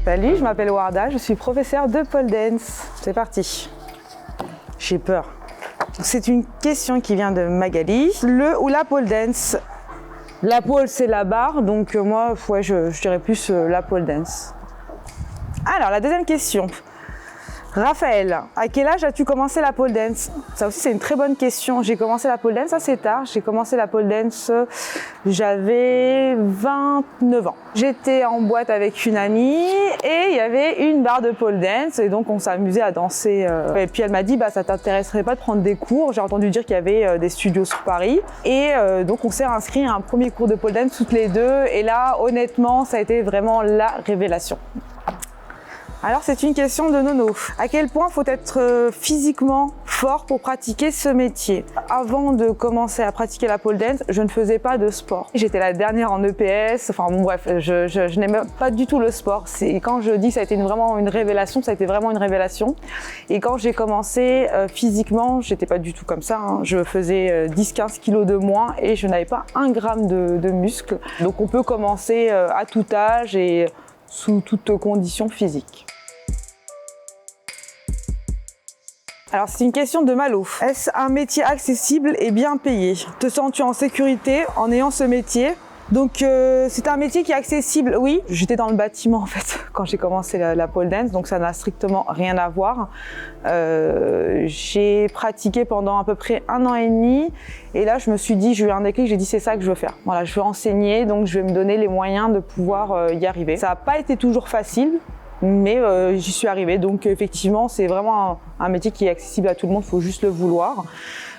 Salut, je m'appelle Warda, je suis professeure de pole dance. C'est parti. J'ai peur. C'est une question qui vient de Magali. Le ou la pole dance? La pole, c'est la barre, donc moi, ouais, je dirais plus la pole dance. Alors, la deuxième question. Raphaël, à quel âge as-tu commencé la pole dance? Ça aussi, c'est une très bonne question. J'ai commencé la pole dance assez tard. J'ai commencé la pole dance, j'avais 29 ans. J'étais en boîte avec une amie et il y avait une barre de pole dance et donc on s'amusait à danser. Et puis elle m'a dit, ça t'intéresserait pas de prendre des cours? J'ai entendu dire qu'il y avait des studios sur Paris et donc on s'est inscrit à un premier cours de pole dance toutes les deux et là, honnêtement, ça a été vraiment la révélation. Alors c'est une question de Nono. À quel point faut être physiquement fort pour pratiquer ce métier? Avant de commencer à pratiquer la pole dance, je ne faisais pas de sport. J'étais la dernière en EPS, enfin bon bref, je n'aimais pas du tout le sport. Quand je dis que ça a été vraiment une révélation, ça a été vraiment une révélation. Et quand j'ai commencé physiquement, j'étais pas du tout comme ça. Je faisais 10-15 kilos de moins et je n'avais pas un gramme de muscle. Donc on peut commencer à tout âge et sous toutes conditions physiques. Alors c'est une question de Malo. Est-ce un métier accessible et bien payé? Te sens-tu en sécurité en ayant ce métier? Donc c'est un métier qui est accessible, oui. J'étais dans le bâtiment en fait quand j'ai commencé la pole dance, donc ça n'a strictement rien à voir. J'ai pratiqué pendant à peu près 1 an et demi et là je me suis dit, j'ai eu un déclic, j'ai dit c'est ça que je veux faire. Voilà, je veux enseigner, donc je vais me donner les moyens de pouvoir y arriver. Ça n'a pas été toujours facile, mais j'y suis arrivée. Donc effectivement, c'est vraiment un métier qui est accessible à tout le monde, il faut juste le vouloir.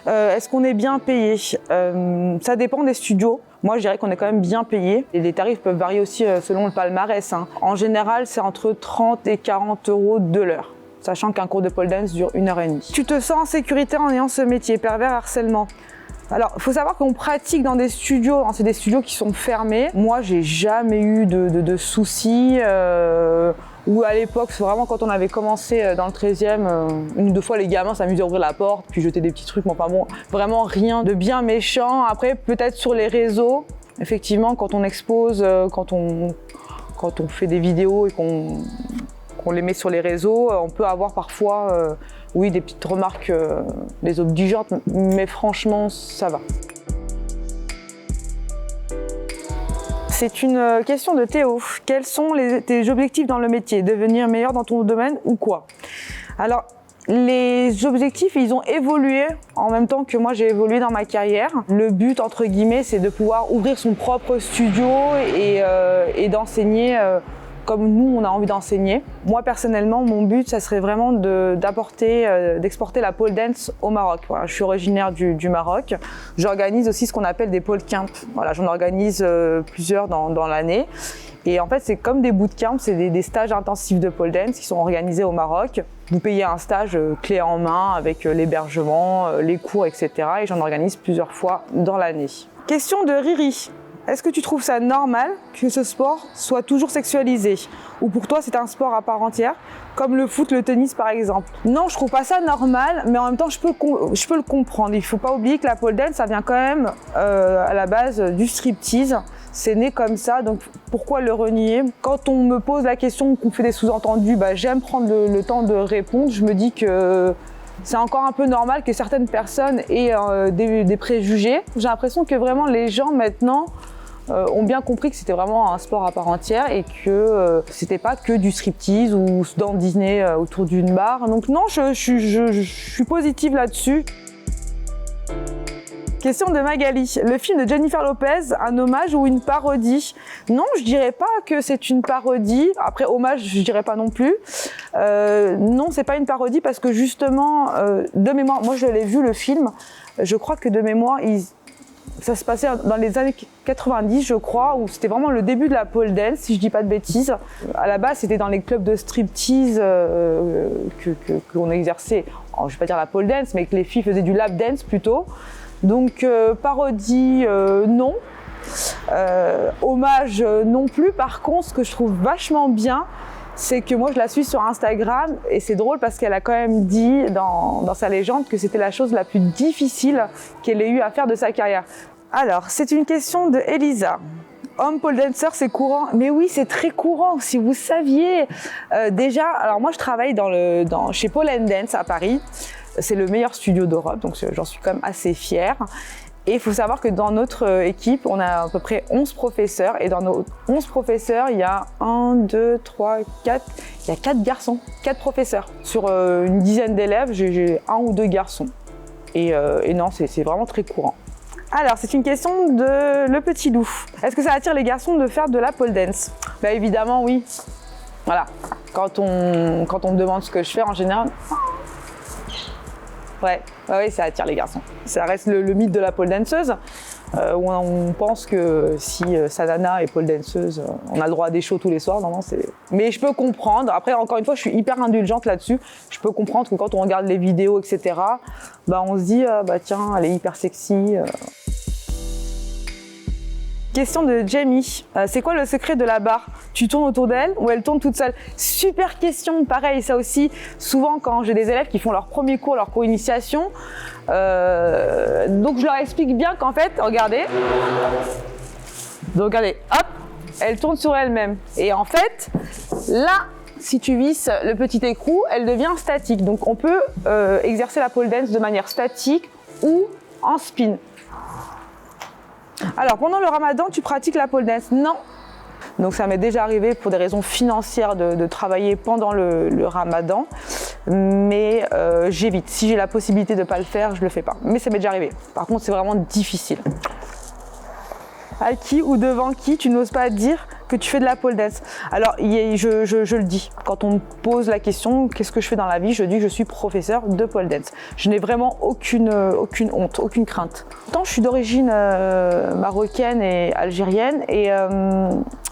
Est-ce qu'on est bien payé? Ça dépend des studios. Moi, je dirais qu'on est quand même bien payé. Et les tarifs peuvent varier aussi selon le palmarès. En général, c'est entre 30 et 40 € de l'heure, sachant qu'un cours de pole dance dure 1 heure et demie. Tu te sens en sécurité en ayant ce métier? Pervers, harcèlement? Alors, il faut savoir qu'on pratique dans des studios, c'est des studios qui sont fermés. Moi, j'ai jamais eu de soucis. Ou à l'époque, c'est vraiment quand on avait commencé dans le 13e, une ou deux fois les gamins s'amusaient à ouvrir la porte, puis jeter des petits trucs, mais enfin bon, vraiment rien de bien méchant. Après, peut-être sur les réseaux, effectivement, quand on expose, quand on fait des vidéos et qu'on les met sur les réseaux, on peut avoir parfois, oui, des petites remarques désobligeantes, mais franchement, ça va. C'est une question de Théo. Quels sont tes objectifs dans le métier? Devenir meilleur dans ton domaine ou quoi? Alors, les objectifs, ils ont évolué en même temps que moi j'ai évolué dans ma carrière. Le but, entre guillemets, c'est de pouvoir ouvrir son propre studio et d'enseigner comme nous, on a envie d'enseigner. Moi, personnellement, mon but, ça serait vraiment d'exporter la pole dance au Maroc. Voilà, je suis originaire du Maroc. J'organise aussi ce qu'on appelle des pole camps. Voilà, j'en organise plusieurs dans l'année. Et en fait, c'est comme des bootcamps, c'est des stages intensifs de pole dance qui sont organisés au Maroc. Vous payez un stage clé en main avec l'hébergement, les cours, etc. Et j'en organise plusieurs fois dans l'année. Question de Riri. Est-ce que tu trouves ça normal que ce sport soit toujours sexualisé? Ou pour toi, c'est un sport à part entière, comme le foot, le tennis par exemple? Non, je trouve pas ça normal, mais en même temps, je peux le comprendre. Il faut pas oublier que la pole dance, ça vient quand même à la base du striptease. C'est né comme ça, donc pourquoi le renier? Quand on me pose la question, qu'on fait des sous-entendus, j'aime prendre le temps de répondre. Je me dis que c'est encore un peu normal que certaines personnes aient des préjugés. J'ai l'impression que vraiment les gens maintenant ont bien compris que c'était vraiment un sport à part entière et que c'était pas que du striptease ou se dandiner autour d'une barre. Donc non, je suis positive là-dessus. Question de Magali. Le film de Jennifer Lopez, un hommage ou une parodie? Non, je dirais pas que c'est une parodie. Après, hommage, je dirais pas non plus. Non, c'est pas une parodie parce que justement, de mémoire, moi je l'ai vu le film, je crois que de mémoire, ça se passait dans les années 90, je crois, où c'était vraiment le début de la pole dance, si je dis pas de bêtises. À la base, c'était dans les clubs de striptease qu'on exerçait, je vais pas dire la pole dance, mais que les filles faisaient du lap dance plutôt. Donc parodie, non. Hommage, non plus. Par contre, ce que je trouve vachement bien, c'est que moi je la suis sur Instagram et c'est drôle parce qu'elle a quand même dit dans sa légende que c'était la chose la plus difficile qu'elle ait eu à faire de sa carrière. Alors, c'est une question de Elisa. Homme pole dancer, c'est courant. Mais oui, c'est très courant. Si vous saviez. Déjà, alors moi, je travaille chez Pole & Dance à Paris. C'est le meilleur studio d'Europe, donc j'en suis quand même assez fière. Et il faut savoir que dans notre équipe, on a à peu près 11 professeurs. Et dans nos 11 professeurs, il y a 1, 2, 3, 4... Il y a 4 garçons, 4 professeurs. Sur une dizaine d'élèves, j'ai 1 ou 2 garçons. Et non, c'est vraiment très courant. Alors, c'est une question de Le Petit Loup. Est-ce que ça attire les garçons de faire de la pole dance? Bah évidemment, oui. Voilà. Quand on me demande ce que je fais, en général... Ouais, ça attire les garçons. Ça reste le mythe de la pole danseuse, où on pense que si sa nana est pole danseuse, on a le droit à des shows tous les soirs. Non, mais je peux comprendre. Après, encore une fois, je suis hyper indulgente là-dessus. Je peux comprendre que quand on regarde les vidéos, etc., bah, on se dit, tiens, elle est hyper sexy. Question de Jamie. C'est quoi le secret de la barre? Tu tournes autour d'elle ou elle tourne toute seule? Super question, pareil, ça aussi. Souvent, quand j'ai des élèves qui font leur premier cours, leur cours initiation, donc je leur explique bien qu'en fait, regardez, hop, elle tourne sur elle-même. Et en fait, là, si tu visses le petit écrou, elle devient statique. Donc on peut exercer la pole dance de manière statique ou en spin. Alors, pendant le ramadan, tu pratiques la pole dance? Non. Donc, ça m'est déjà arrivé pour des raisons financières de travailler pendant le ramadan. Mais j'évite. Si j'ai la possibilité de ne pas le faire, je ne le fais pas. Mais ça m'est déjà arrivé. Par contre, c'est vraiment difficile. À qui ou devant qui tu n'oses pas dire que tu fais de la pole dance? Alors, je le dis. Quand on me pose la question, qu'est-ce que je fais dans la vie? Je dis que je suis professeur de pole dance. Je n'ai vraiment aucune honte, aucune crainte. Pourtant, je suis d'origine marocaine et algérienne. Et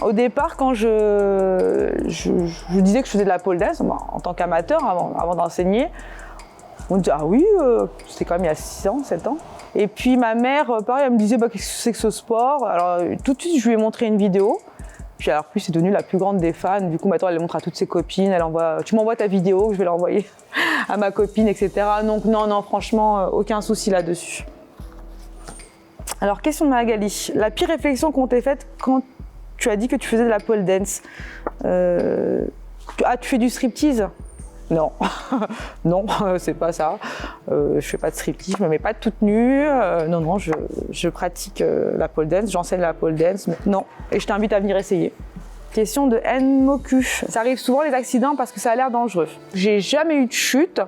au départ, quand je disais que je faisais de la pole dance, en tant qu'amateur, avant d'enseigner, on me dit, ah oui, c'était quand même il y a 6 ans, 7 ans. Et puis ma mère, pareil, elle me disait, qu'est-ce que c'est que ce sport? Alors tout de suite, je lui ai montré une vidéo. Puis alors, plus c'est devenue la plus grande des fans. Du coup, maintenant, elle le montre à toutes ses copines. Elle envoie, tu m'envoies ta vidéo, je vais l'envoyer à ma copine, etc. Donc non, franchement, aucun souci là-dessus. Alors, question de Magali. La pire réflexion qu'on t'ait faite quand tu as dit que tu faisais de la pole dance. Tu fais du striptease? Non, non, c'est pas ça. Je fais pas de striptease, je me mets pas toute nue. Non, je pratique la pole dance, j'enseigne la pole dance, mais non. Et je t'invite à venir essayer. Question de Nmoku. Ça arrive souvent les accidents parce que ça a l'air dangereux. J'ai jamais eu de chute.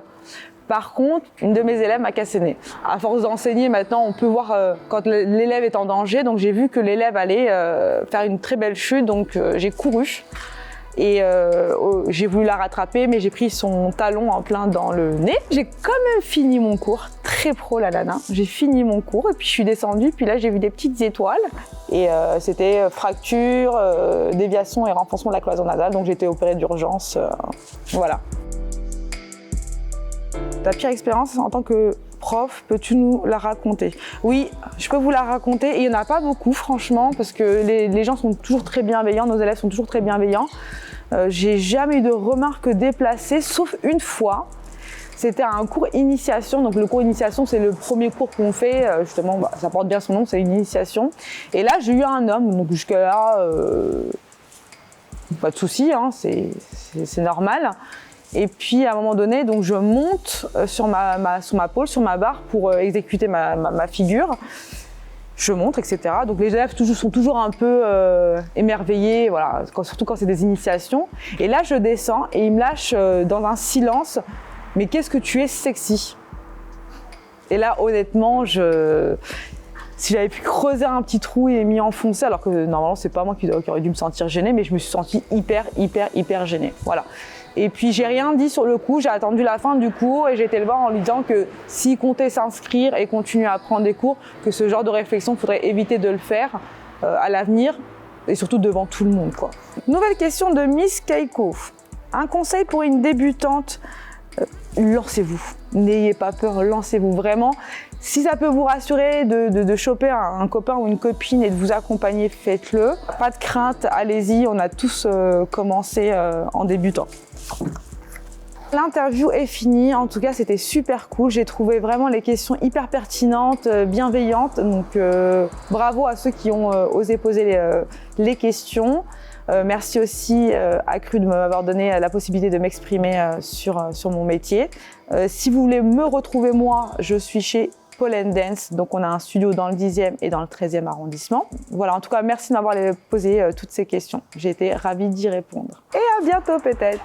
Par contre, une de mes élèves m'a cassé le nez. À force d'enseigner, maintenant, on peut voir quand l'élève est en danger. Donc j'ai vu que l'élève allait faire une très belle chute, donc j'ai couru. Et j'ai voulu la rattraper, mais j'ai pris son talon en plein dans le nez. J'ai quand même fini mon cours, très pro la nana. J'ai fini mon cours et puis je suis descendue, puis là j'ai vu des petites étoiles. Et c'était fracture, déviation et renfoncement de la cloison nasale, donc j'ai été opérée d'urgence, voilà. Ta pire expérience en tant que prof, peux-tu nous la raconter? Oui, je peux vous la raconter et il n'y en a pas beaucoup franchement parce que les gens sont toujours très bienveillants, nos élèves sont toujours très bienveillants. J'ai jamais eu de remarques déplacées sauf une fois. C'était un cours initiation, donc le cours initiation c'est le premier cours qu'on fait, justement ça porte bien son nom, c'est une initiation. Et là j'ai eu un homme, donc jusqu'à là, pas de souci, hein, c'est normal. Et puis à un moment donné, donc je monte sur ma pole, sur ma barre pour exécuter ma figure. Je monte, etc. Donc les élèves sont toujours un peu émerveillés, voilà, surtout quand c'est des initiations. Et là je descends et ils me lâchent dans un silence. Mais qu'est-ce que tu es sexy? Et là honnêtement, si j'avais pu creuser un petit trou et m'y enfoncer, alors que normalement c'est pas moi qui aurais dû me sentir gênée, mais je me suis sentie hyper gênée. Voilà. Et puis j'ai rien dit sur le coup, j'ai attendu la fin du cours et j'ai été le voir en lui disant que s'il comptait s'inscrire et continuer à prendre des cours, que ce genre de réflexion, il faudrait éviter de le faire à l'avenir et surtout devant tout le monde, quoi. Nouvelle question de Miss Keiko. Un conseil pour une débutante, lancez-vous. N'ayez pas peur, lancez-vous vraiment. Si ça peut vous rassurer de choper un copain ou une copine et de vous accompagner, faites-le. Pas de crainte, allez-y, on a tous commencé en débutant. L'interview est finie, en tout cas c'était super cool, j'ai trouvé vraiment les questions hyper pertinentes, bienveillantes, donc bravo à ceux qui ont osé poser les questions. Merci aussi à Cru de m'avoir donné la possibilité de m'exprimer sur mon métier. Si vous voulez me retrouver moi, je suis chez Pole & Dance, donc on a un studio dans le 10e et dans le 13e arrondissement. Voilà, en tout cas merci de m'avoir posé toutes ces questions, j'ai été ravie d'y répondre. Et à bientôt peut-être.